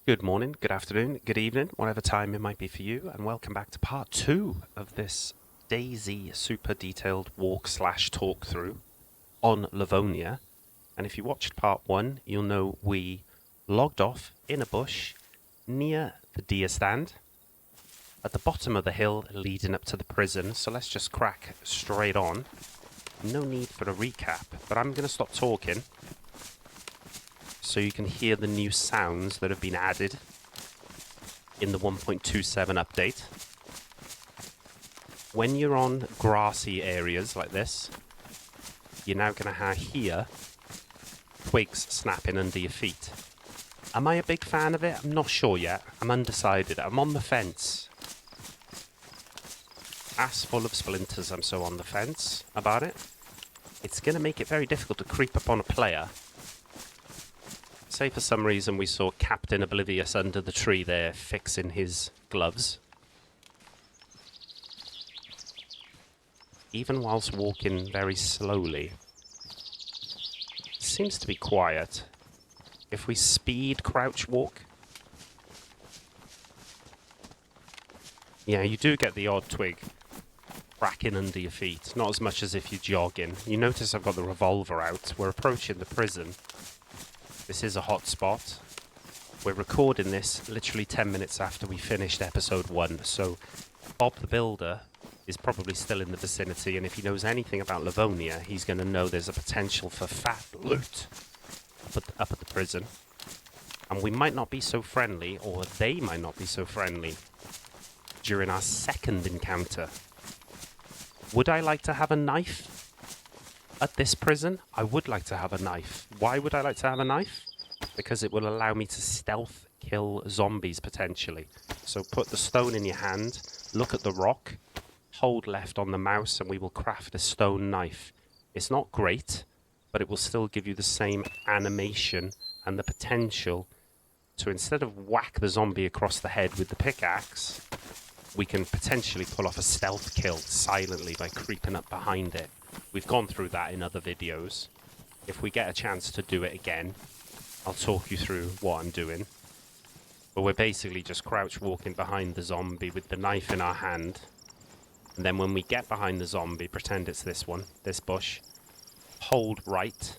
Good morning, good afternoon, good evening, whatever time it might be for you, and welcome back to part 2 of this DayZ super detailed walk/talk through on Livonia. And if you watched part 1, you'll know we logged off in a bush near the deer stand at the bottom of the hill leading up to the prison. So let's just crack straight on. No need for a recap, but I'm going to stop talking so you can hear the new sounds that have been added in the 1.27 update. When you're on grassy areas like this, you're now going to hear twigs snapping under your feet. Am I a big fan of it? I'm not sure yet. I'm undecided. I'm on the fence. Ass full of splinters, I'm so on the fence about it. It's going to make it very difficult to creep up on a player. Say for some reason we saw Captain Oblivious under the tree there fixing his gloves. Even whilst walking very slowly, it seems to be quiet. If we speed crouch walk, yeah, you do get the odd twig cracking under your feet. Not as much as if you're jogging. You notice I've got the revolver out. We're approaching the prison. This is a hot spot. We're recording this literally 10 minutes after we finished episode 1, so Bob the Builder is probably still in the vicinity, and if he knows anything about Livonia, he's going to know there's a potential for fat loot up at the prison. And we might not be so friendly, or they might not be so friendly, during our second encounter. Would I like to have a knife? At this prison, I would like to have a knife. Why would I like to have a knife? Because it will allow me to stealth kill zombies, potentially. So put the stone in your hand, look at the rock, hold left on the mouse, and we will craft a stone knife. It's not great, but it will still give you the same animation and the potential to, instead of whack the zombie across the head with the pickaxe, we can potentially pull off a stealth kill silently by creeping up behind it. We've gone through that in other videos. If we get a chance to do it again, I'll talk you through what I'm doing. But we're basically just crouch walking behind the zombie with the knife in our hand. And then when we get behind the zombie, pretend it's this one, this bush, hold right.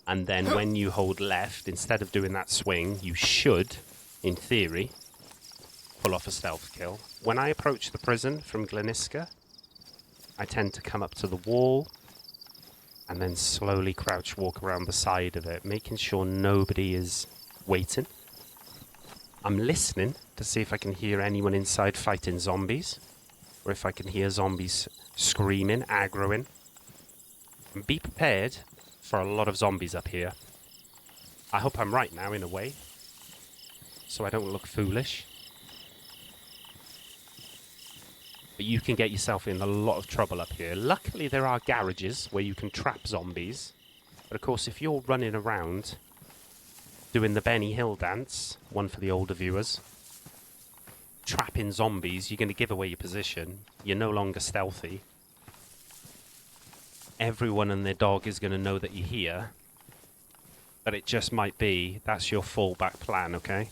And then when you hold left, instead of doing that swing, you should, in theory, pull off a stealth kill. When I approach the prison from Gliniska, I tend to come up to the wall and then slowly crouch walk around the side of it, making sure nobody is waiting. I'm listening to see if I can hear anyone inside fighting zombies, or if I can hear zombies screaming, aggroing. And be prepared for a lot of zombies up here. I hope I'm right now, in a way, so I don't look foolish. But you can get yourself in a lot of trouble up here. Luckily, there are garages where you can trap zombies. But of course, if you're running around doing the Benny Hill dance, one for the older viewers, trapping zombies, you're going to give away your position. You're no longer stealthy. Everyone and their dog is going to know that you're here. But it just might be that's your fallback plan, okay?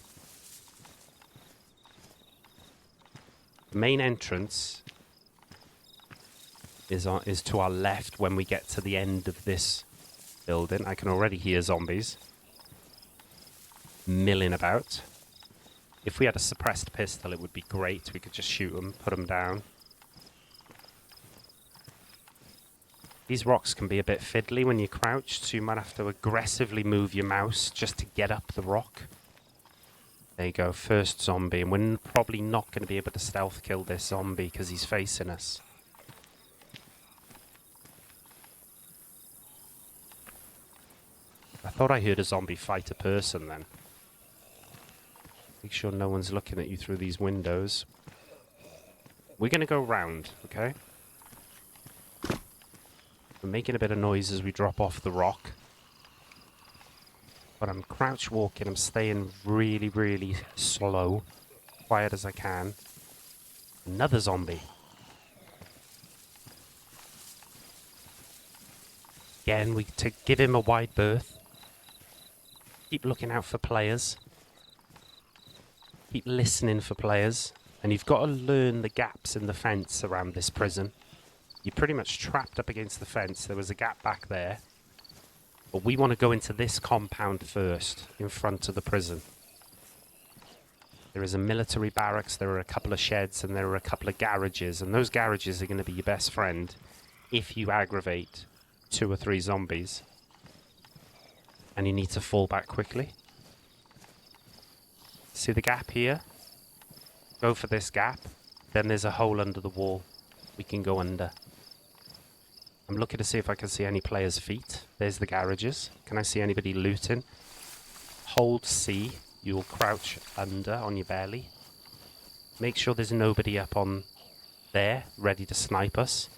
The main entrance is to our left when we get to the end of this building. I can already hear zombies milling about. If we had a suppressed pistol, it would be great. We could just shoot them, put them down. These rocks can be a bit fiddly when you're crouched, so you might have to aggressively move your mouse just to get up the rock. There you go, first zombie, and we're probably not going to be able to stealth kill this zombie because he's facing us. I thought I heard a zombie fight a person then. Make sure no one's looking at you through these windows. We're going to go round, okay? We're making a bit of noise as we drop off the rock. But I'm crouch walking, I'm staying really, really slow, quiet as I can. Another zombie. Again, we give him a wide berth. Keep looking out for players. Keep listening for players. And you've got to learn the gaps in the fence around this prison. You're pretty much trapped up against the fence. There was a gap back there. But we want to go into this compound first, in front of the prison. There is a military barracks, there are a couple of sheds, and there are a couple of garages. And those garages are going to be your best friend if you aggravate 2 or 3 zombies. And you need to fall back quickly. See the gap here? Go for this gap. Then there's a hole under the wall. We can go under. I'm looking to see if I can see any players' feet. There's the garages. Can I see anybody looting? Hold C. You'll crouch under on your belly. Make sure there's nobody up on there ready to snipe us.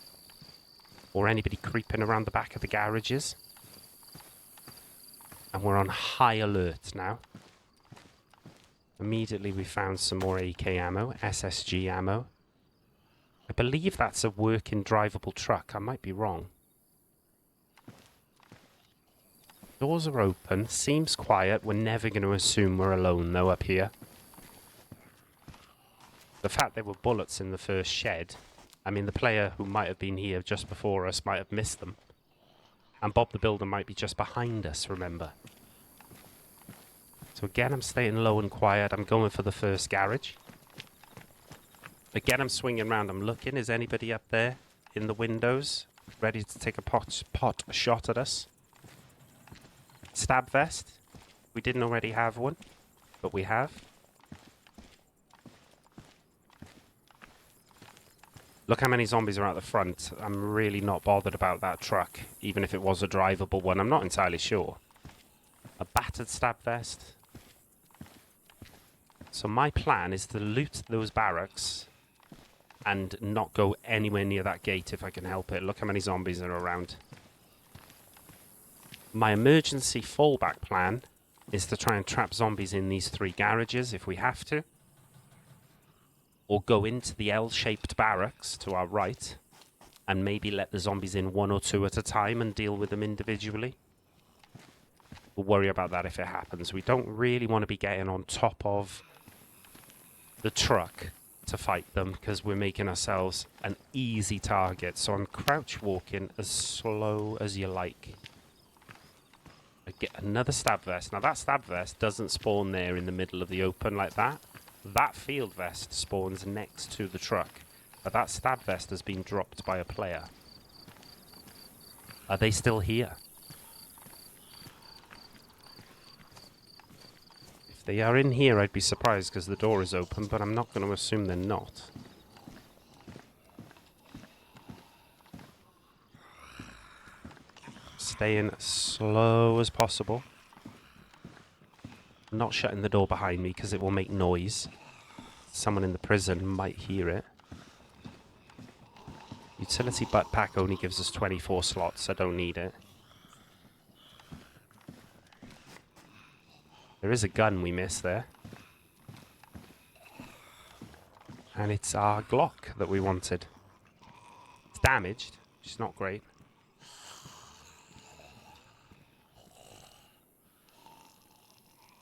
Or anybody creeping around the back of the garages. And we're on high alert now. Immediately we found some more AK ammo, SSG ammo. I believe that's a working drivable truck. I might be wrong. Doors are open. Seems quiet. We're never going to assume we're alone though up here. The fact there were bullets in the first shed. I mean, the player who might have been here just before us might have missed them. And Bob the Builder might be just behind us, remember. So again, I'm staying low and quiet. I'm going for the first garage. Again, I'm swinging around. I'm looking. Is anybody up there in the windows ready to take a pot shot at us? Stab vest. We didn't already have one, but we have. Look how many zombies are out the front. I'm really not bothered about that truck, even if it was a drivable one. I'm not entirely sure. A battered stab vest. So my plan is to loot those barracks and not go anywhere near that gate if I can help it. Look how many zombies are around. My emergency fallback plan is to try and trap zombies in these 3 garages if we have to. Or go into the L-shaped barracks to our right and maybe let the zombies in 1 or 2 at a time and deal with them individually. We'll worry about that if it happens. We don't really want to be getting on top of the truck to fight them because we're making ourselves an easy target. So I'm crouch walking as slow as you like. I get another stab vest. Now that stab vest doesn't spawn there in the middle of the open like that. That field vest spawns next to the truck. But that stab vest has been dropped by a player. Are they still here? If they are in here, I'd be surprised because the door is open, but I'm not going to assume they're not. Staying slow as possible. Not shutting the door behind me because it will make noise. Someone in the prison might hear it. Utility butt pack only gives us 24 slots. I don't need it. There is a gun we missed there. And it's our Glock that we wanted. It's damaged, which is not great.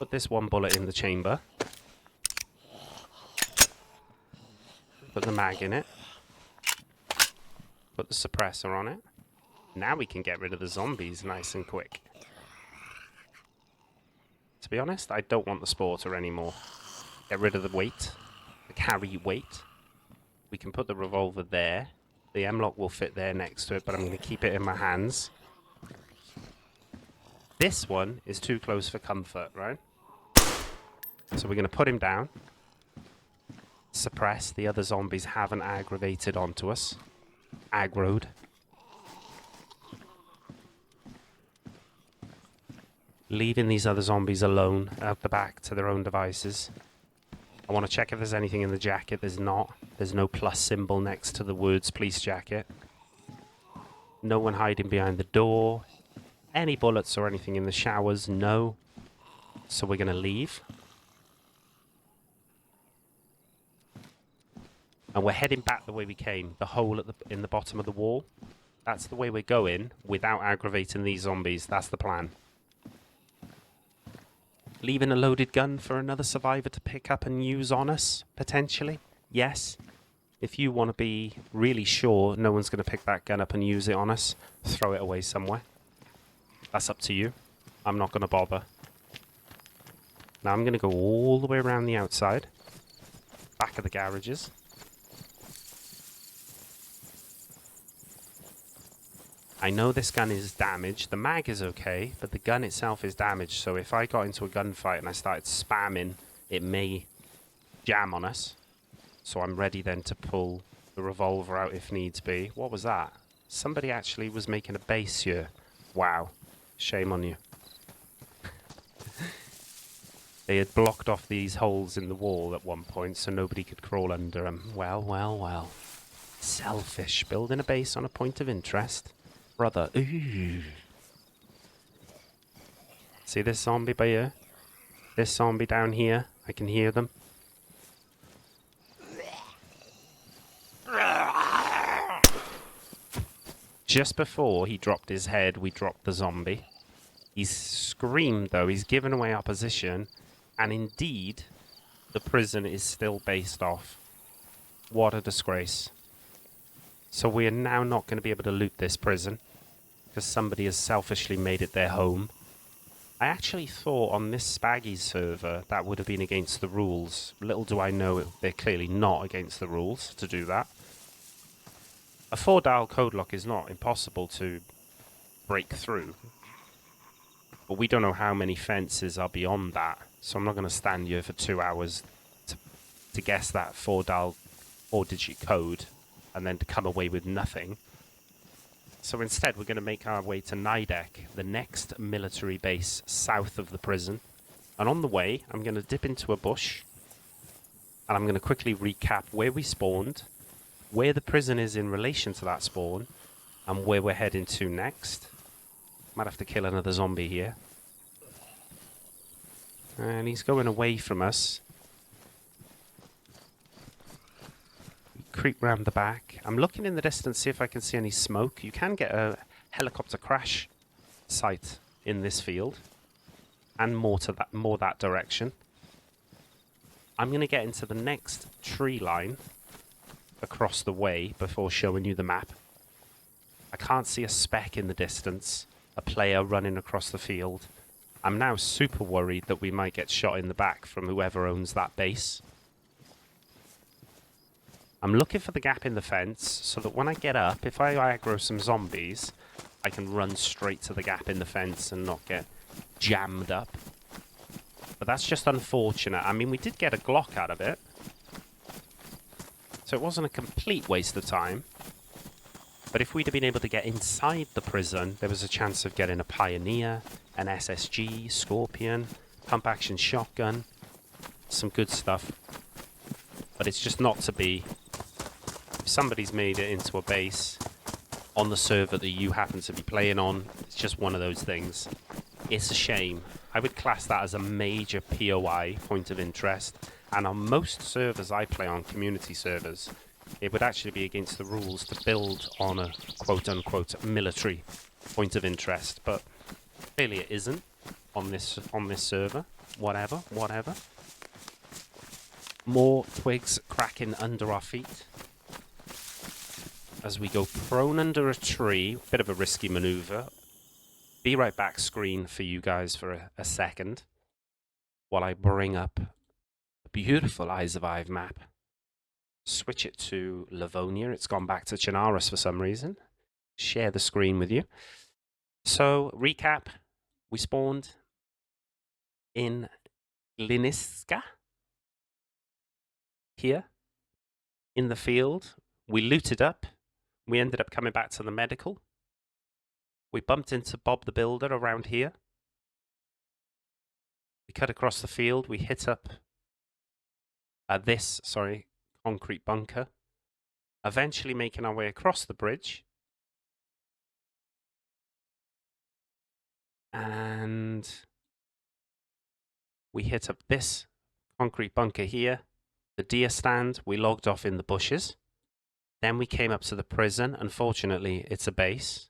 Put this 1 bullet in the chamber. Put the mag in it. Put the suppressor on it. Now we can get rid of the zombies nice and quick. To be honest, I don't want the sporter anymore. Get rid of the weight. The carry weight. We can put the revolver there. The M-lock will fit there next to it, but I'm going to keep it in my hands. This one is too close for comfort, right? So we're going to put him down. Suppress. The other zombies haven't aggravated onto us. Aggroed. Leaving these other zombies alone out the back to their own devices. I want to check if there's anything in the jacket. There's not. There's no plus symbol next to the words police jacket. No one hiding behind the door. Any bullets or anything in the showers? No. So we're going to leave. And we're heading back the way we came. The hole in the bottom of the wall. That's the way we're going without aggravating these zombies. That's the plan. Leaving a loaded gun for another survivor to pick up and use on us, potentially? Yes. If you want to be really sure no one's going to pick that gun up and use it on us, throw it away somewhere. That's up to you. I'm not going to bother. Now I'm going to go all the way around the outside. Back of the garages. I know this gun is damaged. The mag is okay, but the gun itself is damaged. So if I got into a gunfight and I started spamming, it may jam on us. So I'm ready then to pull the revolver out if needs be. What was that? Somebody actually was making a base here. Wow. Shame on you. They had blocked off these holes in the wall at one point so nobody could crawl under them. Well, well, well. Selfish. Building a base on a point of interest. Brother. Ooh. See this zombie by here? This zombie down here? I can hear them. Just before he dropped his head, we dropped the zombie. He's screamed, though. He's given away our position. And indeed, the prison is still based off. What a disgrace. So we are now not going to be able to loot this prison. Because somebody has selfishly made it their home. I actually thought on this Spaggy server that would have been against the rules. Little do I know they're clearly not against the rules to do that. A 4-dial code lock is not impossible to break through. But we don't know how many fences are beyond that. So I'm not going to stand here for 2 hours to guess that 4-digit code and then to come away with nothing. So instead we're going to make our way to Nidek, the next military base south of the prison. And on the way I'm going to dip into a bush and I'm going to quickly recap where we spawned, where the prison is in relation to that spawn, and where we're heading to next. Might have to kill another zombie here. And he's going away from us. Creep round the back. I'm looking in the distance, see if I can see any smoke. You can get a helicopter crash site in this field. And more that direction. I'm going to get into the next tree line across the way before showing you the map. I can't see a speck in the distance. A player running across the field. I'm now super worried that we might get shot in the back from whoever owns that base. I'm looking for the gap in the fence so that when I get up, if I aggro some zombies, I can run straight to the gap in the fence and not get jammed up. But that's just unfortunate. I mean, we did get a Glock out of it. So it wasn't a complete waste of time. But if we'd have been able to get inside the prison, there was a chance of getting a Pioneer, an SSG, Scorpion, pump-action shotgun, some good stuff. But it's just not to be. If somebody's made it into a base on the server that you happen to be playing on, it's just one of those things. It's a shame. I would class that as a major POI, point of interest. And on most servers I play on, community servers, it would actually be against the rules to build on a quote-unquote military point of interest. But clearly it isn't on this server. Whatever. More twigs cracking under our feet. As we go prone under a tree. Bit of a risky maneuver. Be right back screen for you guys for a second. While I bring up a beautiful Eyes of Ive map. Switch it to Livonia. It's gone back to Chinaris for some reason. Share the screen with you. So, recap. We spawned in Gliniska. Here. In the field. We looted up. We ended up coming back to the medical. We bumped into Bob the Builder around here. We cut across the field. We hit up this concrete bunker. Eventually making our way across the bridge. And we hit up this concrete bunker here. The deer stand, we logged off in the bushes. Then we came up to the prison. Unfortunately, it's a base.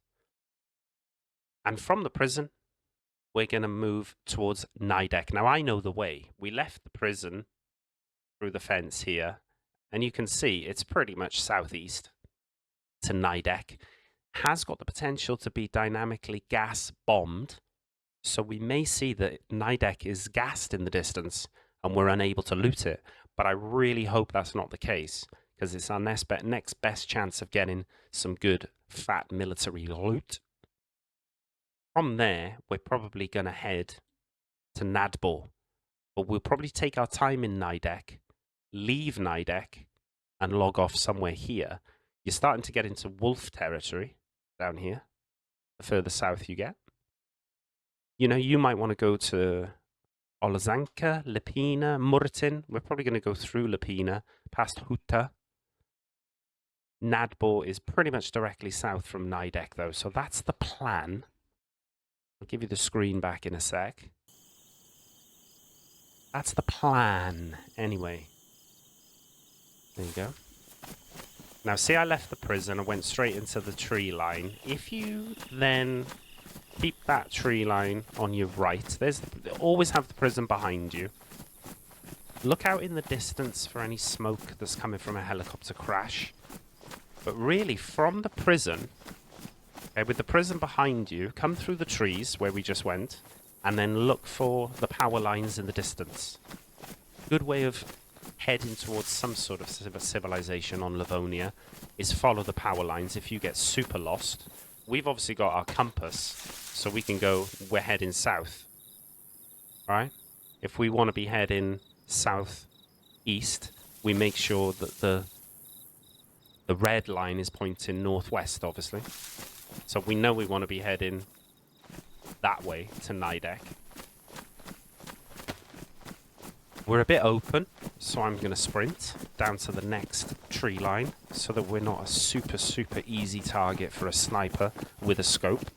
And from the prison, we're going to move towards Nidek. Now, I know the way. We left the prison through the fence here, and you can see it's pretty much southeast to Nidek. Has got the potential to be dynamically gas bombed, so we may see that Nidek is gassed in the distance and we're unable to loot it. But I really hope that's not the case, because it's our next best chance of getting some good, fat military loot. From there, we're probably going to head to Nadbor, but we'll probably take our time in Nidek, leave Nidek, and log off somewhere here. You're starting to get into wolf territory down here, the further south you get. You know, you might want to go to Olazanka, Lipina, Murtin. We're probably going to go through Lipina, past Huta. Nadbor is pretty much directly south from Nidek, though, so that's the plan. I'll give you the screen back in a sec. That's the plan, anyway. There you go. Now, see, I left the prison and went straight into the tree line. If you then keep that tree line on your right, always have the prison behind you. Look out in the distance for any smoke that's coming from a helicopter crash. But really, from the prison, okay, with the prison behind you, come through the trees where we just went, and then look for the power lines in the distance. Good way of heading towards some sort of civilization on Livonia is follow the power lines if you get super lost. We've obviously got our compass, so we can go, we're heading south. Right? If we want to be heading southeast, we make sure that the red line is pointing northwest, obviously. So we know we want to be heading that way to Nidek. We're a bit open, so I'm going to sprint down to the next tree line so that we're not a super, super easy target for a sniper with a scope.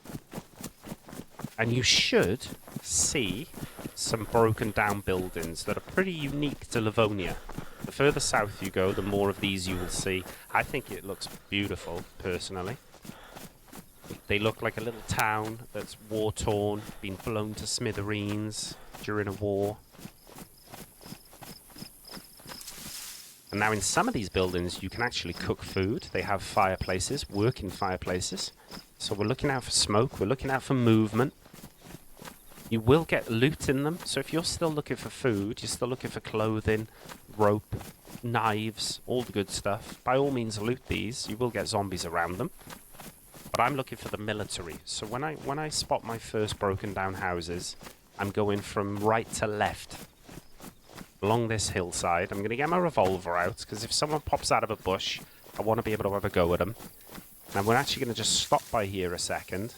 And you should see some broken down buildings that are pretty unique to Livonia. The further south you go, the more of these you will see. I think it looks beautiful, personally. They look like a little town that's war-torn, been blown to smithereens during a war. And now in some of these buildings, you can actually cook food. They have fireplaces, working fireplaces. So we're looking out for smoke. We're looking out for movement. You will get loot in them. So if you're still looking for food, you're still looking for clothing, rope, knives, all the good stuff, by all means loot these. You will get zombies around them. But I'm looking for the military. So when I spot my first broken down houses, I'm going from right to left along this hillside. I'm going to get my revolver out, because if someone pops out of a bush, I want to be able to have a go at them. Now we're actually going to just stop by here a second.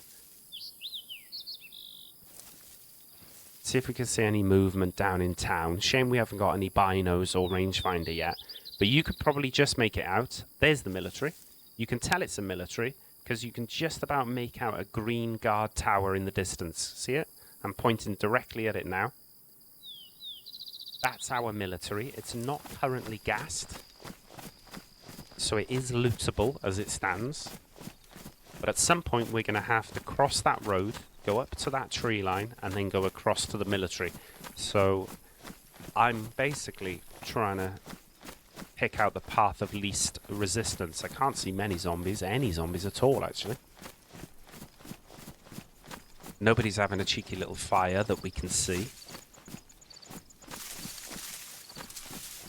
See if we can see any movement down in town. Shame we haven't got any binos or rangefinder yet. But you could probably just make it out. There's the military. You can tell it's a military, because you can just about make out a green guard tower in the distance. See it? I'm pointing directly at it now. That's our military. It's not currently gassed, so it is lootable as it stands. But at some point we're going to have to cross that road, go up to that tree line, and then go across to the military. So I'm basically trying to pick out the path of least resistance. I can't see many zombies, any zombies at all, actually. Nobody's having a cheeky little fire that we can see.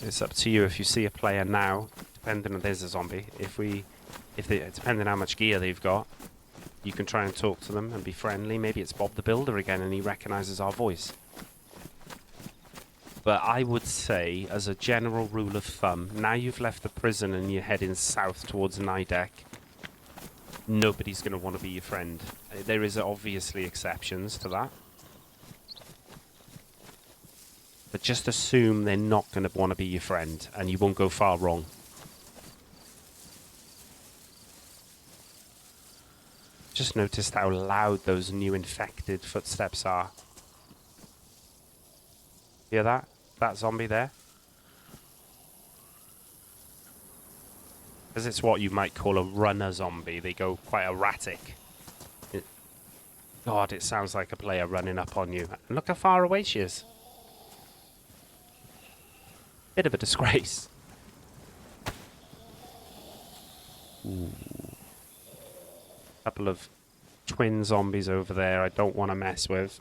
It's up to you if you see a player now, depending on there's a zombie. Depending on how much gear they've got, you can try and talk to them and be friendly. Maybe it's Bob the Builder again and he recognizes our voice. But I would say, as a general rule of thumb, now you've left the prison and you're heading south towards Nidek, nobody's going to want to be your friend. There is obviously exceptions to that. But just assume they're not going to want to be your friend, and you won't go far wrong. Just noticed how loud those new infected footsteps are. Hear that? That zombie there? Because it's what you might call a runner zombie. They go quite erratic. God, it sounds like a player running up on you. And look how far away she is. Bit of a disgrace. Ooh. Couple of twin zombies over there I don't want to mess with.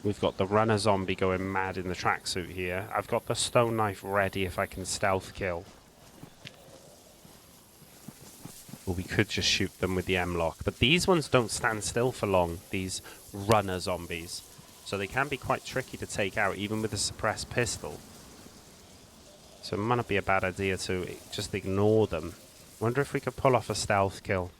We've got the runner zombie going mad in the tracksuit here. I've got the stone knife ready if I can stealth kill. Or we could just shoot them with the M-lock. But these ones don't stand still for long, these runner zombies. So they can be quite tricky to take out, even with a suppressed pistol. So it might not be a bad idea to just ignore them. Wonder if we could pull off a stealth kill.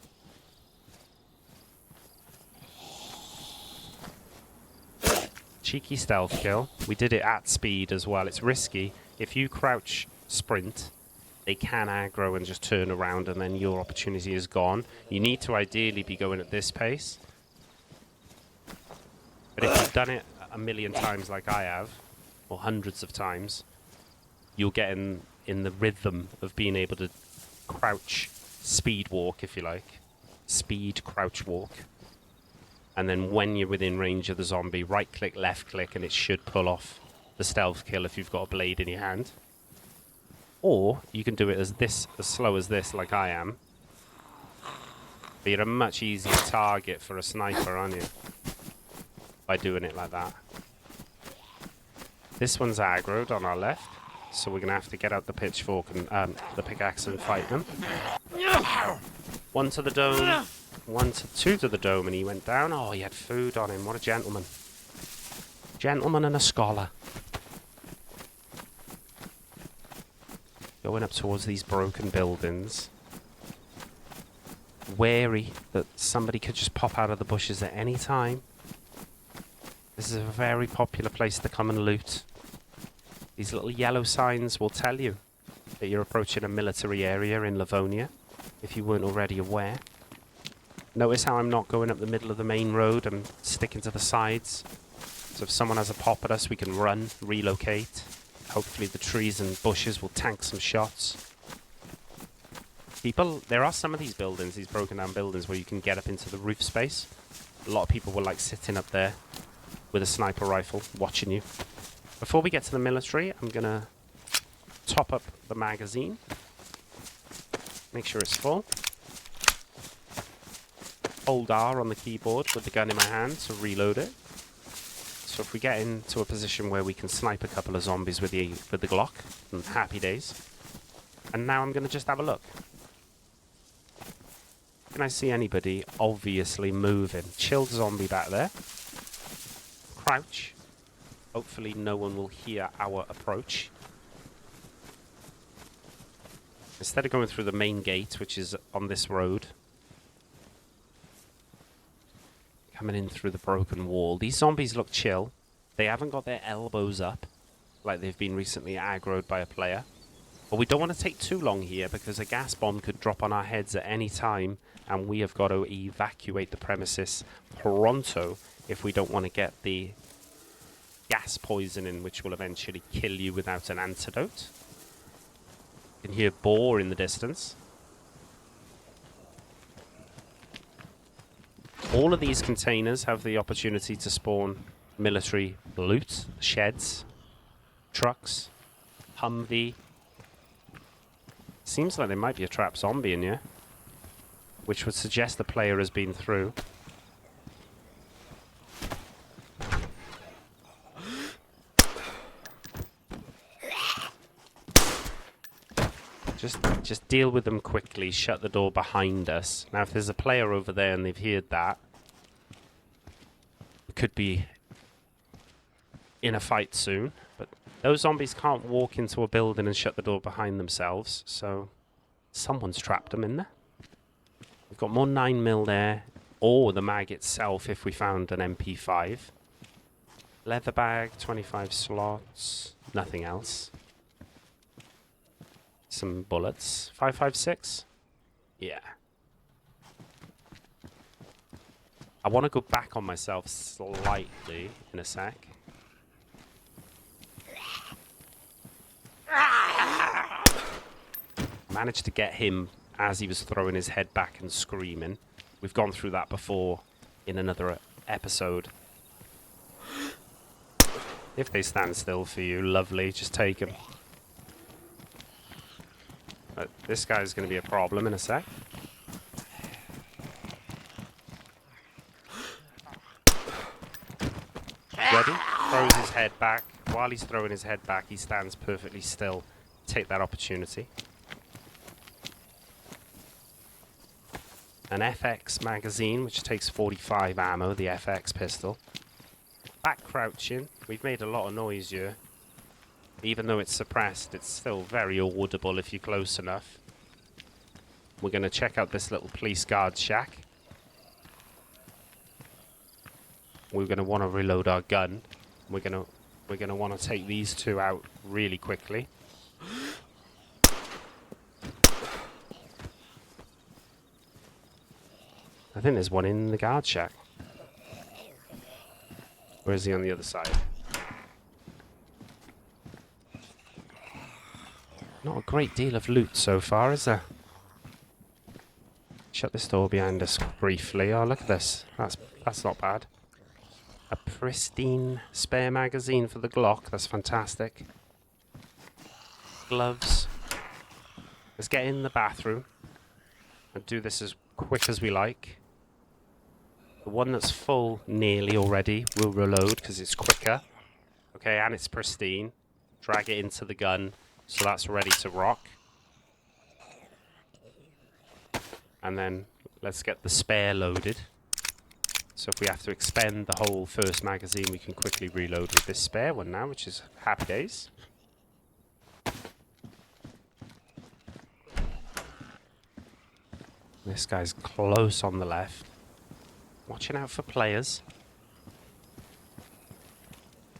Cheeky stealth kill. We did it at speed as well. It's risky. If you crouch sprint, they can aggro and just turn around and then your opportunity is gone. You need to ideally be going at this pace. But if you've done it a million times like I have, or hundreds of times, you'll get in the rhythm of being able to crouch speed walk, if you like. Speed crouch walk. And then when you're within range of the zombie, right click, left click, and it should pull off the stealth kill if you've got a blade in your hand. Or you can do it as slow as this, like I am. But you're a much easier target for a sniper, aren't you? By doing it like that. This one's aggroed on our left, so we're going to have to get out the pitchfork and the pickaxe and fight them. One to the dome, two to the dome, and he went down. Oh, he had food on him. What a gentleman. Gentleman and a scholar. Going up towards these broken buildings. Wary that somebody could just pop out of the bushes at any time. This is a very popular place to come and loot. These little yellow signs will tell you that you're approaching a military area in Livonia, if you weren't already aware. Notice how I'm not going up the middle of the main road, I'm sticking to the sides. So if someone has a pop at us, we can run, relocate. Hopefully the trees and bushes will tank some shots. There are some of these buildings, these broken down buildings, where you can get up into the roof space. A lot of people were like sitting up there with a sniper rifle, watching you. Before we get to the military, I'm going to top up the magazine. Make sure it's full. Hold R on the keyboard with the gun in my hand to reload it. So if we get into a position where we can snipe a couple of zombies with the Glock, happy days. And now I'm going to just have a look. Can I see anybody obviously moving? Chilled zombie back there. Crouch. Hopefully no one will hear our approach. Instead of going through the main gate, which is on this road, coming in through the broken wall. These zombies look chill. They haven't got their elbows up like they've been recently aggroed by a player. But we don't want to take too long here because a gas bomb could drop on our heads at any time and we have got to evacuate the premises pronto if we don't want to get the gas poisoning, which will eventually kill you without an antidote. You can hear boar in the distance. All of these containers have the opportunity to spawn military loot, sheds, trucks, Humvee. Seems like there might be a trap zombie in here, which would suggest the player has been through. Just deal with them quickly, shut the door behind us. Now if there's a player over there and they've heard that, we could be in a fight soon. But those zombies can't walk into a building and shut the door behind themselves, so someone's trapped them in there. We've got more 9mm there, or the mag itself if we found an MP5. Leather bag, 25 slots, nothing else. Some bullets. 5.56? Yeah. I want to go back on myself slightly in a sec. Managed to get him as he was throwing his head back and screaming, We've gone through that before in another episode. If they stand still for you, lovely, just take them. But this guy's going to be a problem in a sec. Ready? Throws his head back. While he's throwing his head back, he stands perfectly still. Take that opportunity. An FX magazine, which takes 45 ammo, the FX pistol. Back crouching. We've made a lot of noise here. Even though it's suppressed, it's still very audible if you're close enough. We're going to check out this little police guard shack. We're going to want to reload our gun. We're going to want to take these two out really quickly. I think there's one in the guard shack. Or is he on the other side? Not a great deal of loot so far, is there? Shut this door behind us briefly. Oh, look at this. That's not bad. A pristine spare magazine for the Glock. That's fantastic. Gloves. Let's get in the bathroom and do this as quick as we like. The one that's full nearly already will reload because it's quicker. Okay, and it's pristine. Drag it into the gun so that's ready to rock. And then let's get the spare loaded. So if we have to expend the whole first magazine, we can quickly reload with this spare one now, which is happy days. This guy's close on the left. Watching out for players.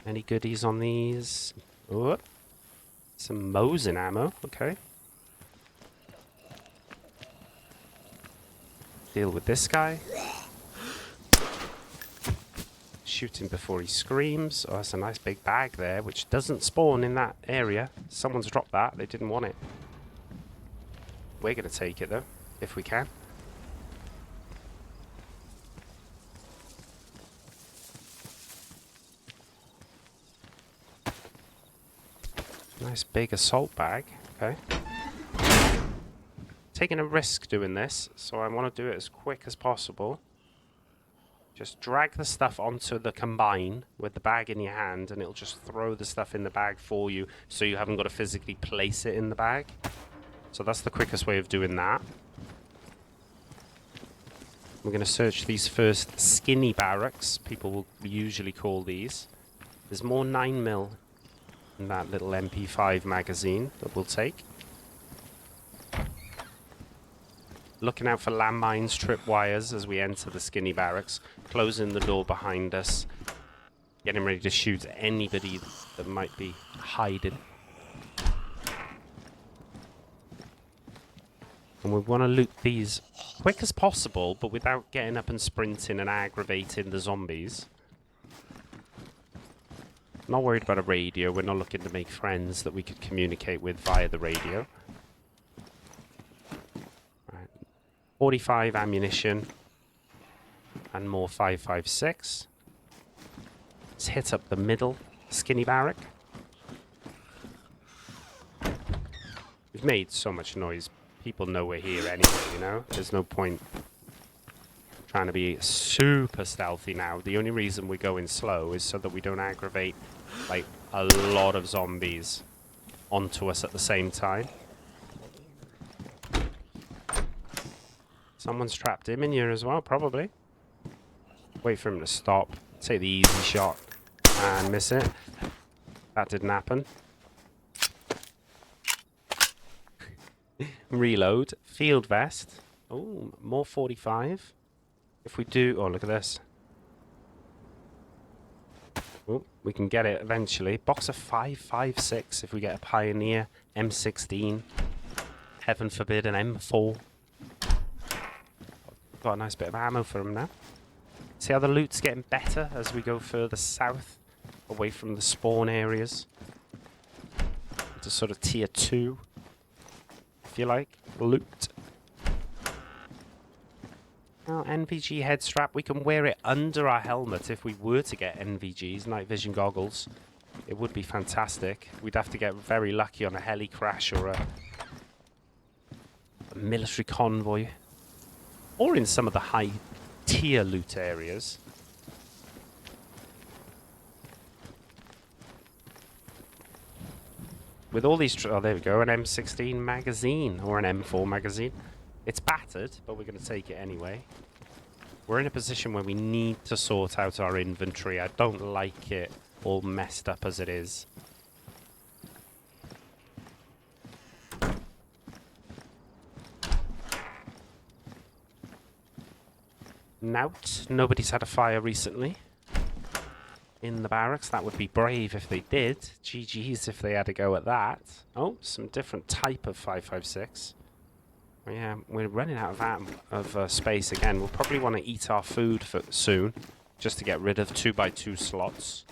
Any goodies on these? Oh, some Mosin ammo. Okay. Deal with this guy. Shoot him before he screams. Oh, that's a nice big bag there, which doesn't spawn in that area. Someone's dropped that. They didn't want it. We're going to take it, though, if we can. Nice big assault bag. Okay. Taking a risk doing this, so I want to do it as quick as possible. Just drag the stuff onto the combine with the bag in your hand, and it'll just throw the stuff in the bag for you, so you haven't got to physically place it in the bag. So that's the quickest way of doing that. We're going to search these first skinny barracks, people will usually call these. There's more 9mm in that little MP5 magazine that we'll take. Looking out for landmines, tripwires as we enter the skinny barracks. Closing the door behind us. Getting ready to shoot anybody that might be hiding. And we want to loot these quick as possible, but without getting up and sprinting and aggravating the zombies. Not worried about a radio. We're not looking to make friends that we could communicate with via the radio. 45 ammunition and more 5.56. Let's hit up the middle skinny barrack. We've made so much noise. People know we're here anyway, you know? There's no point trying to be super stealthy now. The only reason we're going slow is so that we don't aggravate like a lot of zombies onto us at the same time. Someone's trapped him in here as well, probably. Wait for him to stop. Take the easy shot and miss it. That didn't happen. Reload. Field vest. Oh, more 45. If we do... Oh, look at this. Oh, we can get it eventually. Box of 5.56 if we get a Pioneer. M16. Heaven forbid an M4. Got a nice bit of ammo for him now. See how the loot's getting better as we go further south, away from the spawn areas. Into sort of tier 2, if you like, loot. Well, NVG head strap, we can wear it under our helmet if we were to get NVGs, night vision goggles. It would be fantastic. We'd have to get very lucky on a heli crash or a military convoy. Or in some of the high tier loot areas. With all these... oh, there we go. An M16 magazine. Or an M4 magazine. It's battered, but we're going to take it anyway. We're in a position where we need to sort out our inventory. I don't like it all messed up as it is. Nout. Nobody's had a fire recently. In the barracks. That would be brave if they did. GG's if they had a go at that. Oh, some different type of 5.56. Yeah, we're running out of space again. We'll probably want to eat our food soon, just to get rid of 2x2 slots.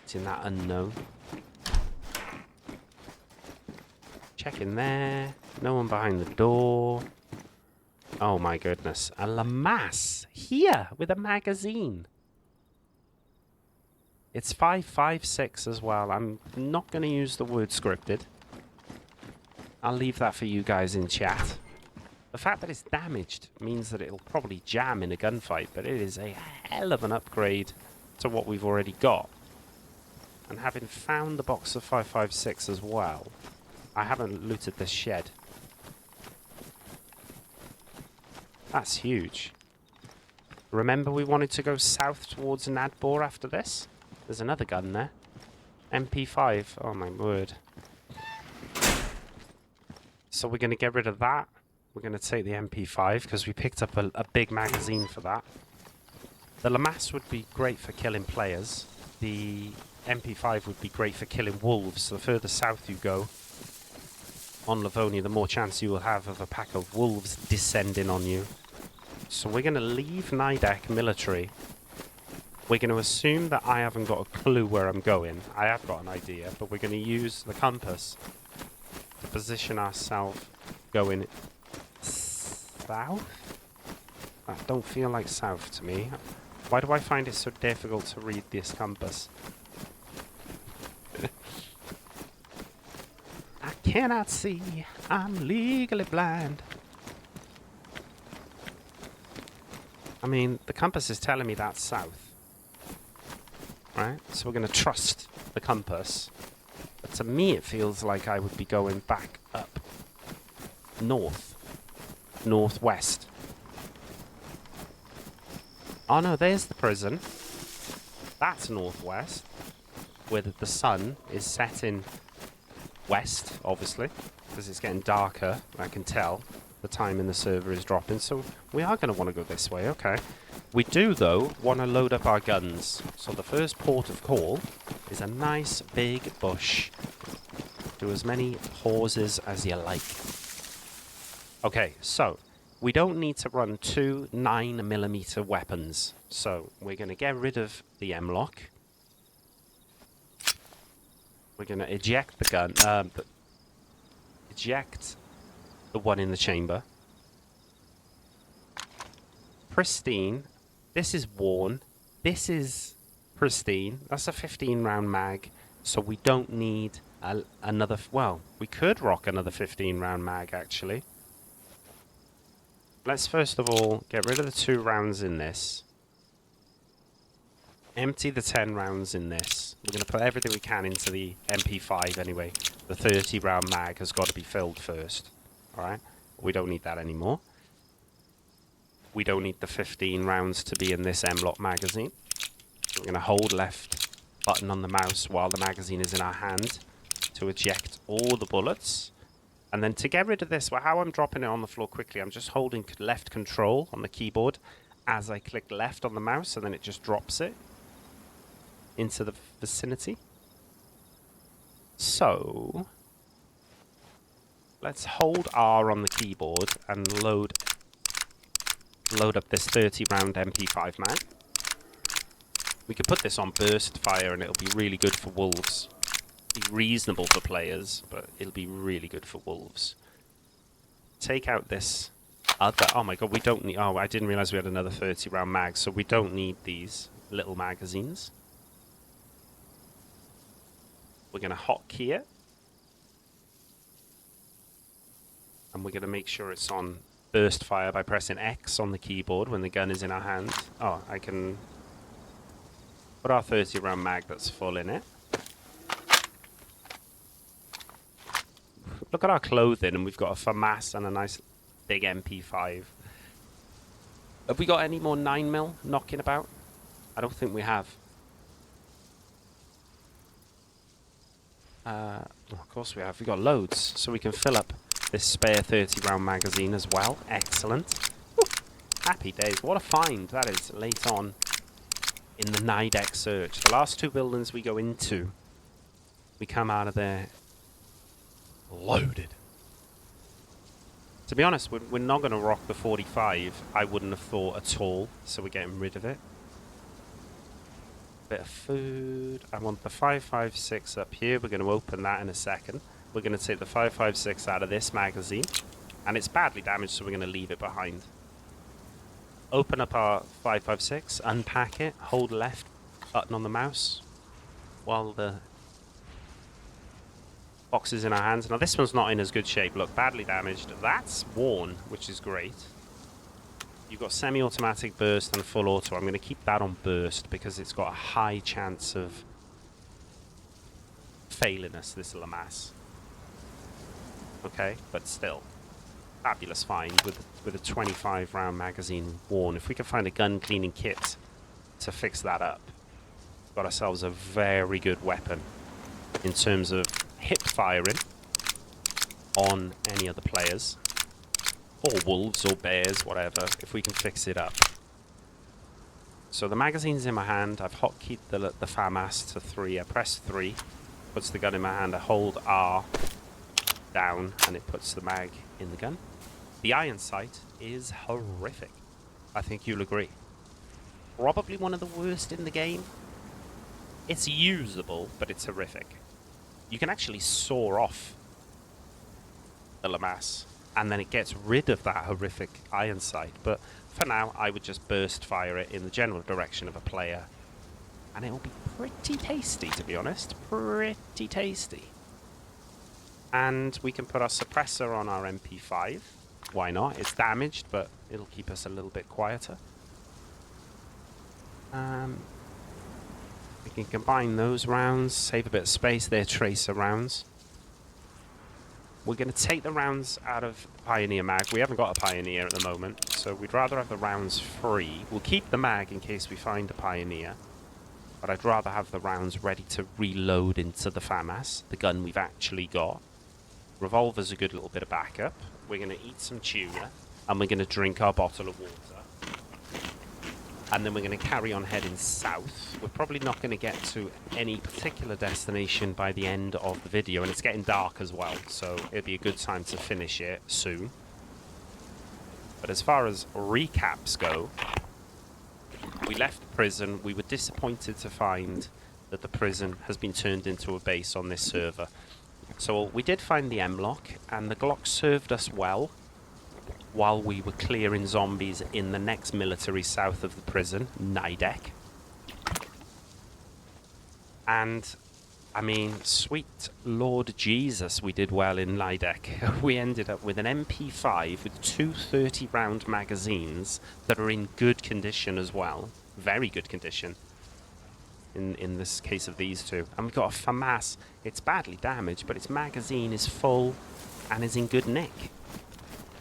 It's in that unknown. Check in there. No one behind the door. Oh my goodness. A Lamass here with a magazine. It's 5.56 as well. I'm not going to use the word scripted. I'll leave that for you guys in chat. The fact that it's damaged means that it'll probably jam in a gunfight, but it is a hell of an upgrade to what we've already got. And having found the box of 5.56 as well, I haven't looted this shed. That's huge. Remember we wanted to go south towards Nadbor after this? There's another gun there. MP5. Oh my word. So we're going to get rid of that. We're going to take the MP5 because we picked up a big magazine for that. The Lamass would be great for killing players. The MP5 would be great for killing wolves. The further south you go on Livonia, the more chance you will have of a pack of wolves descending on you. So we're going to leave Nidec military. We're going to assume that I haven't got a clue where I'm going. I have got an idea, but we're going to use the compass to position ourselves going south? That don't feel like south to me. Why do I find it so difficult to read this compass? I cannot see. I'm legally blind. I mean, the compass is telling me that's south. Right? So we're going to trust the compass. But to me it feels like I would be going back up north. Northwest. Oh no, there's the prison. That's northwest. Where the sun is setting west, obviously. Because it's getting darker, I can tell. The time in the server is dropping. So we are going to want to go this way, okay. We do, though, want to load up our guns. So the first port of call is a nice big bush. Do as many pauses as you like. Okay, so we don't need to run two 9mm weapons. So we're going to get rid of the M-lock. We're going to eject the gun. Eject the one in the chamber. Pristine. This is worn. This is pristine. That's a 15-round mag. So we don't need another... well, we could rock another 15-round mag, actually. Let's first of all get rid of the 2 rounds in this. Empty the 10 rounds in this. We're going to put everything we can into the MP5 anyway. The 30-round mag has got to be filled first. Alright? We don't need that anymore. We don't need the 15 rounds to be in this M-lock magazine. So we're going to hold left button on the mouse while the magazine is in our hand to eject all the bullets. And then to get rid of this, well, how I'm dropping it on the floor quickly, I'm just holding left control on the keyboard as I click left on the mouse, and then it just drops it into the vicinity. So let's hold R on the keyboard and load up this 30-round MP5 mag. We could put this on burst fire and it'll be really good for wolves. Be reasonable for players, but it'll be really good for wolves. Take out this other... Oh my god, we don't need... Oh, I didn't realise we had another 30 round mag, so we don't need these little magazines. We're going to hotkey it. And we're going to make sure it's on burst fire by pressing X on the keyboard when the gun is in our hand. Oh, I can put our 30 round mag that's full in it. Look at our clothing, and we've got a FAMAS and a nice big MP5. Have we got any more 9mm knocking about? I don't think we have. Of course we have. We've got loads, so we can fill up this spare 30 round magazine as well. Excellent. Woo. Happy days. What a find that is late on in the NIDEC search. The last two buildings we go into, we come out of there loaded. To be honest, we're not going to rock the 45. I wouldn't have thought at all, so we're getting rid of it. Bit of food. I want the 5.56 up here. We're going to open that in a second. We're going to take the 5.56 out of this magazine, and it's badly damaged, so we're going to leave it behind. Open up our 5.56, unpack it, hold left button on the mouse while the box is in our hands. Now this one's not in as good shape. Look, badly damaged. That's worn, which is great. You've got semi-automatic burst and full auto. I'm going to keep that on burst because it's got a high chance of failing us, this LeMass. Okay, but still, fabulous find with a 25 round magazine worn. If we can find a gun cleaning kit to fix that up, we've got ourselves a very good weapon in terms of hip firing on any other players. Or wolves or bears, whatever, if we can fix it up. So the magazine's in my hand. I've hotkeyed the FAMAS to 3. I press 3, puts the gun in my hand. I hold R down, and it puts the mag in the gun. The iron sight is horrific. I think you'll agree. Probably one of the worst in the game. It's usable, but it's horrific. You can actually saw off the LeMass, and then it gets rid of that horrific iron sight. But for now, I would just burst fire it in the general direction of a player, and it'll be pretty tasty, to be honest. Pretty tasty. And we can put our suppressor on our MP5. Why not? It's damaged, but it'll keep us a little bit quieter. We can combine those rounds, save a bit of space. They're tracer rounds. We're going to take the rounds out of Pioneer mag. We haven't got a Pioneer at the moment, so we'd rather have the rounds free. We'll keep the mag in case we find a Pioneer, but I'd rather have the rounds ready to reload into the FAMAS, the gun we've actually got. Revolver's a good little bit of backup. We're going to eat some tuna, and we're going to drink our bottle of water. And then we're going to carry on heading south. We're probably not going to get to any particular destination by the end of the video, and it's getting dark as well, so it'll be a good time to finish it soon. But as far as recaps go, we left the prison. We were disappointed to find that the prison has been turned into a base on this server. So we did find the M-Lock, and the Glock served us well while we were clearing zombies in the next military south of the prison, NIDEC. And, I mean, sweet Lord Jesus, we did well in NIDEC. We ended up with an MP5 with 2 30-round magazines that are in good condition as well. Very good condition. In this case of these two. And we've got a FAMAS. It's badly damaged, but its magazine is full and is in good nick.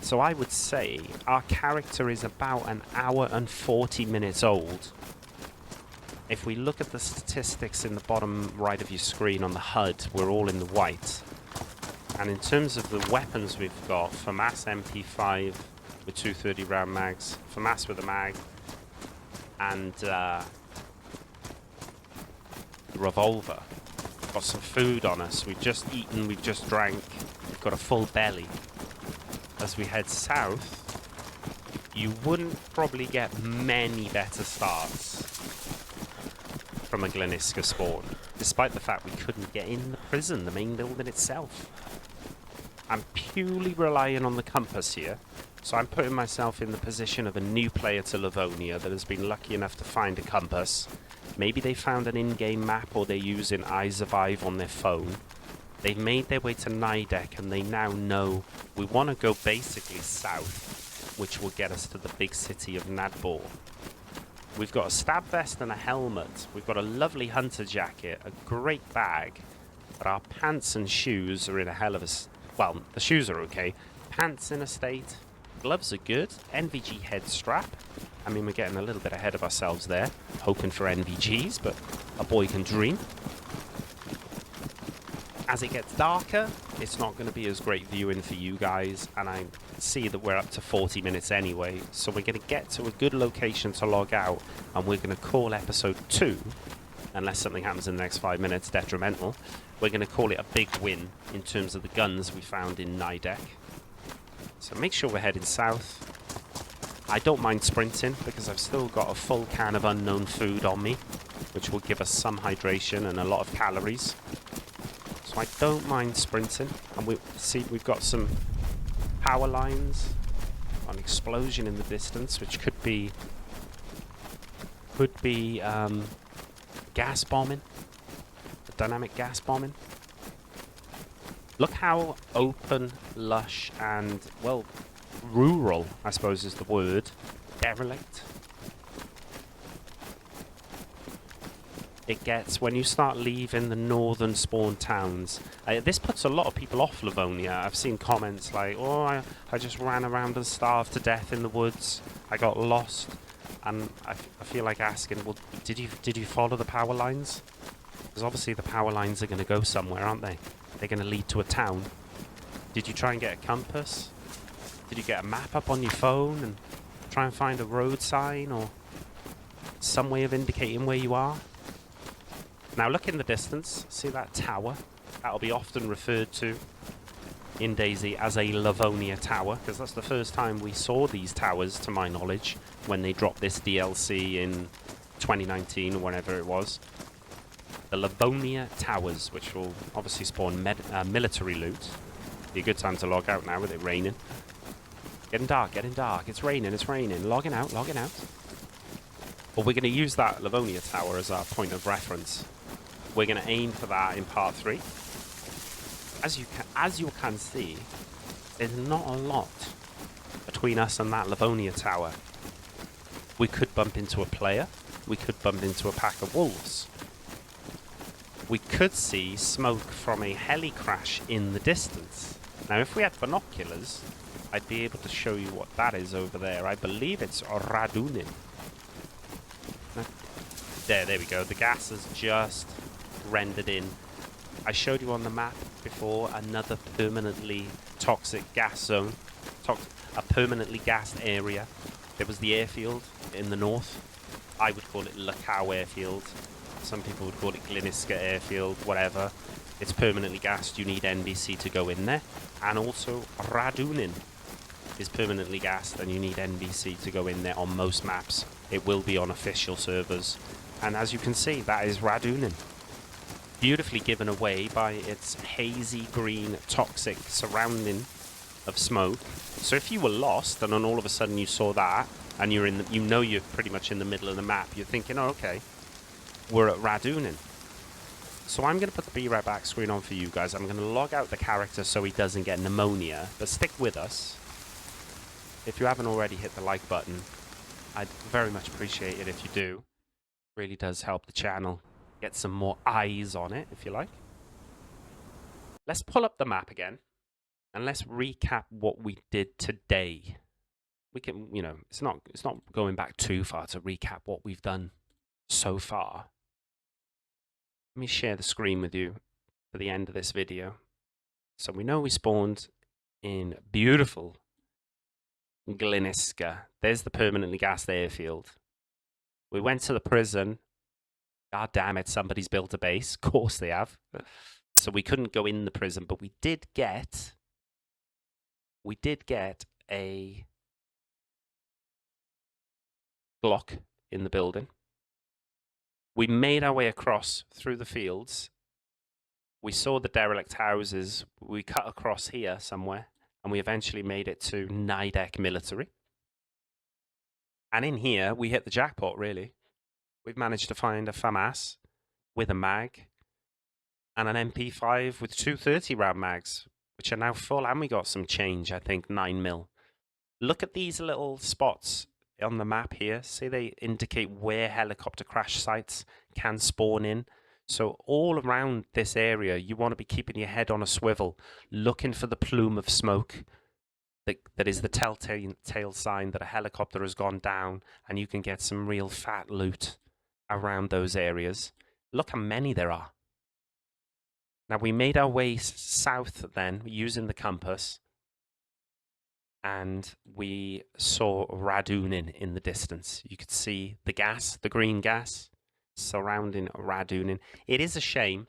So I would say our character is about an hour and 40 minutes old. If we look at the statistics in the bottom right of your screen on the HUD, we're all in the white. And in terms of the weapons we've got, FAMAS MP5 with 2 30-round mags, FAMAS with a mag, and the revolver. Got some food on us. We've just eaten, we've just drank, we've got a full belly. As we head south, you wouldn't probably get many better starts from a Gliniska spawn, despite the fact we couldn't get in the prison, the main building itself. I'm purely relying on the compass here. So I'm putting myself in the position of a new player to Livonia that has been lucky enough to find a compass. Maybe they found an in-game map or they're using iSurvive on their phone. They've made their way to Nidec and they now know we want to go basically south, which will get us to the big city of Nadbor. We've got a stab vest and a helmet. We've got a lovely hunter jacket, a great bag. But our pants and shoes are in a hell of a... Well, the shoes are okay. Pants in a state. Gloves are good. NVG head strap. I mean, we're getting a little bit ahead of ourselves there. Hoping for NVGs, but a boy can dream. As it gets darker, it's not going to be as great viewing for you guys. And I see that we're up to 40 minutes anyway. So we're going to get to a good location to log out. And we're going to call episode 2, unless something happens in the next 5 minutes, detrimental. We're going to call it a big win in terms of the guns we found in Nidec. So make sure we're heading south. I don't mind sprinting because I've still got a full can of unknown food on me, which will give us some hydration and a lot of calories. So I don't mind sprinting. And we see we've got some power lines, an explosion in the distance, which could be gas bombing, dynamic gas bombing. Look how open, lush, and, well, rural, I suppose is the word, derelict it gets when you start leaving the northern spawn towns. This puts a lot of people off Livonia. I've seen comments like, oh, I just ran around and starved to death in the woods. I got lost. And I feel like asking, well, did you follow the power lines? Because obviously the power lines are going to go somewhere, aren't they? They're going to lead to a town. Did you try and get a compass? Did you get a map up on your phone and try and find a road sign or some way of indicating where you are? Now look in the distance. See that tower? That'll be often referred to in DayZ as a Livonia tower, because that's the first time we saw these towers, to my knowledge, when they dropped this DLC in 2019 or whenever it was. The Livonia towers, which will obviously spawn military loot. Be a good time to log out now with it raining. Getting dark, getting dark. It's raining, it's raining. Logging out, logging out. But we're going to use that Livonia tower as our point of reference. We're going to aim for that in part 3. As you can see, there's not a lot between us and that Livonia tower. We could bump into a player. We could bump into a pack of wolves. We could see smoke from a heli crash in the distance. Now, if we had binoculars, I'd be able to show you what that is over there. I believe it's Radunin. There we go. The gas has just rendered in. I showed you on the map before another permanently toxic gas zone, a permanently gassed area. There was the airfield in the north. I would call it Lakau Airfield. Some people would call it Gliniska Airfield, whatever. It's permanently gassed. You need NBC to go in there. And also Radunin is permanently gassed and you need NBC to go in there on most maps. It will be on official servers. And as you can see, that is Radunin. Beautifully given away by its hazy green toxic surrounding of smoke. So if you were lost and then all of a sudden you saw that and you're in the, you're pretty much in the middle of the map, you're thinking, oh, okay, we're at Radunin. So I'm going to put the Be Right Back screen on for you guys. I'm going to log out the character so he doesn't get pneumonia, but stick with us. If you haven't already hit the like button, I'd very much appreciate it if you do. It really does help the channel get some more eyes on it, if you like. Let's pull up the map again and let's recap what we did today. We can, it's not going back too far to recap what we've done so far. Let me share the screen with you for the end of this video. So we know we spawned in beautiful Gliniska. There's the permanently gassed airfield. We went to the prison. God damn it, somebody's built a base. Of course they have. So we couldn't go in the prison, but we did get a block in the building. We made our way across through the fields. We saw the derelict houses. We cut across here somewhere. and we eventually made it to Nidec Military. And in here, we hit the jackpot, really. We've managed to find a FAMAS with a mag and an MP5 with 230 round mags, which are now full, and we got some change, I think, 9mm. Look at these little spots on the map here. See, they indicate where helicopter crash sites can spawn in. So all around this area, you want to be keeping your head on a swivel, looking for the plume of smoke that is the telltale sign that a helicopter has gone down, and you can get some real fat loot around those areas. Look how many there are. Now, we made our way south then using the compass, and we saw Radunin in the distance. You could see the gas, the green gas, surrounding Radunin. It is a shame.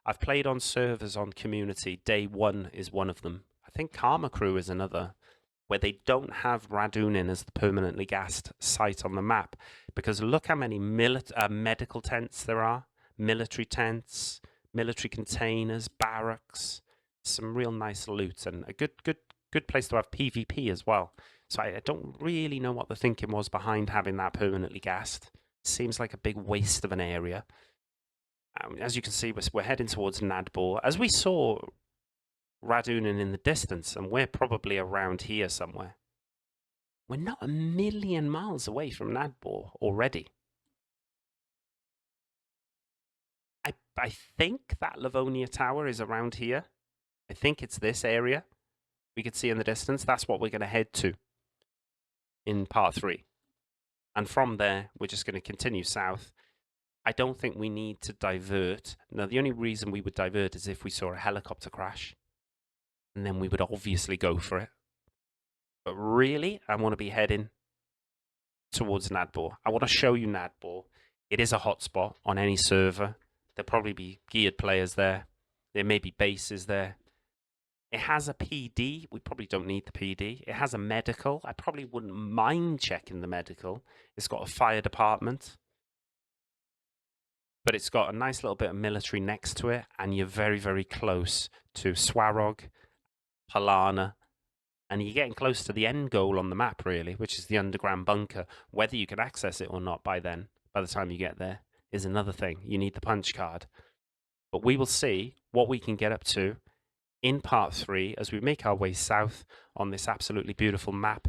I've played on servers on community. Day 1 is one of them. I think Karma Crew is another, where they don't have Radunin as the permanently gassed site on the map. Because look how many medical tents there are, military tents, military containers, barracks, some real nice loot, and a good place to have PvP as well. So I don't really know what the thinking was behind having that permanently gassed. Seems like a big waste of an area. As you can see, we're heading towards Nadbor. As we saw Radunin in the distance, and we're probably around here somewhere. We're not a million miles away from Nadbor already. I think that Livonia tower is around here. I think it's this area. We could see in the distance. That's what we're going to head to in part 3. And from there, we're just going to continue south. I don't think we need to divert. Now, the only reason we would divert is if we saw a helicopter crash. And then we would obviously go for it. But really, I want to be heading towards Nadbor. I want to show you Nadbor. It is a hotspot on any server. There'll probably be geared players there. There may be bases there. It has a PD. We probably don't need the PD. It has a medical. I probably wouldn't mind checking the medical. It's got a fire department. But it's got a nice little bit of military next to it. And you're very, very close to Swarog, Palana. And you're getting close to the end goal on the map, really, which is the underground bunker. Whether you can access it or not by then, by the time you get there, is another thing. You need the punch card. But we will see what we can get up to in part 3 as we make our way south on this absolutely beautiful map.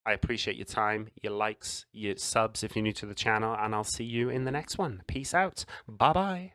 I appreciate your time, your likes, your subs if you're new to the channel, and I'll see you in the next one. Peace out. Bye-bye.